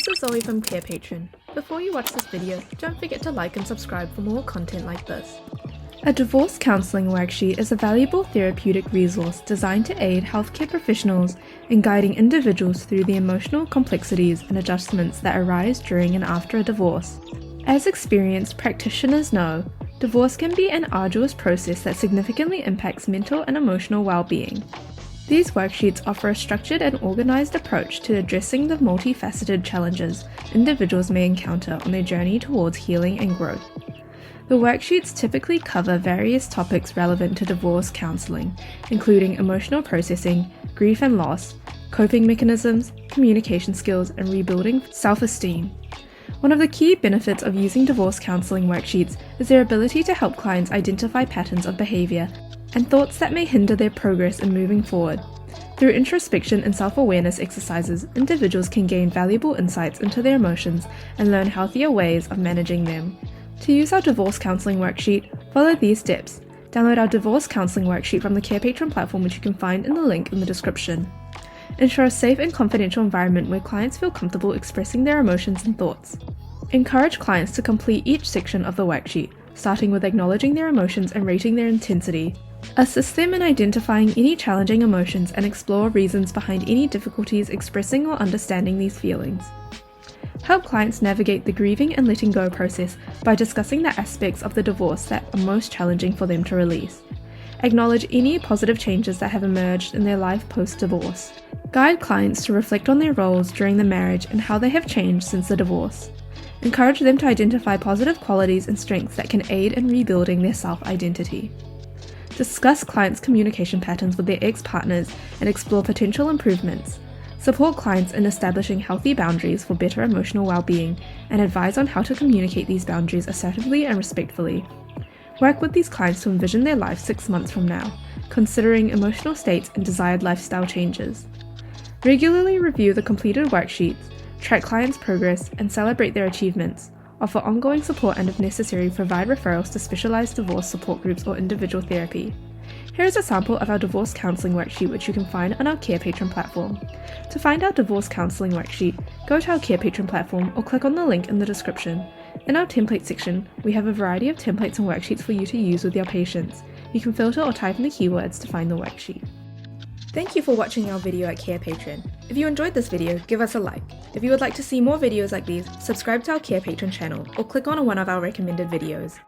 this is Zoe from Carepatron. Before you watch this video, don't forget to like and subscribe for more content like this. A divorce counselling worksheet is a valuable therapeutic resource designed to aid healthcare professionals in guiding individuals through the emotional complexities and adjustments that arise during and after a divorce. As experienced practitioners know, divorce can be an arduous process that significantly impacts mental and emotional well-being. These worksheets offer a structured and organised approach to addressing the multifaceted challenges individuals may encounter on their journey towards healing and growth. The worksheets typically cover various topics relevant to divorce counselling, including emotional processing, grief and loss, coping mechanisms, communication skills, and rebuilding self-esteem. One of the key benefits of using divorce counselling worksheets is their ability to help clients identify patterns of behaviour and thoughts that may hinder their progress in moving forward. Through introspection and self-awareness exercises, individuals can gain valuable insights into their emotions and learn healthier ways of managing them. To use our divorce counselling worksheet, follow these steps. Download our divorce counselling worksheet from the Carepatron platform, which you can find in the link in the description. Ensure a safe and confidential environment where clients feel comfortable expressing their emotions and thoughts. Encourage clients to complete each section of the worksheet, starting with acknowledging their emotions and rating their intensity. Assist them in identifying any challenging emotions and explore reasons behind any difficulties expressing or understanding these feelings. Help clients navigate the grieving and letting go process by discussing the aspects of the divorce that are most challenging for them to release. Acknowledge any positive changes that have emerged in their life post-divorce. Guide clients to reflect on their roles during the marriage and how they have changed since the divorce. Encourage them to identify positive qualities and strengths that can aid in rebuilding their self-identity. Discuss clients' communication patterns with their ex-partners and explore potential improvements. Support clients in establishing healthy boundaries for better emotional well-being and advise on how to communicate these boundaries assertively and respectfully. Work with these clients to envision their life 6 months from now, considering emotional states and desired lifestyle changes. Regularly review the completed worksheets, track clients' progress, and celebrate their achievements. Offer ongoing support and, if necessary, provide referrals to specialised divorce support groups or individual therapy. Here is a sample of our divorce counselling worksheet, which you can find on our Carepatron platform. To find our divorce counselling worksheet, go to our Carepatron platform or click on the link in the description. In our template section, we have a variety of templates and worksheets for you to use with your patients. You can filter or type in the keywords to find the worksheet. Thank you for watching our video at Carepatron. If you enjoyed this video, give us a like. If you would like to see more videos like these, subscribe to our Carepatron channel or click on one of our recommended videos.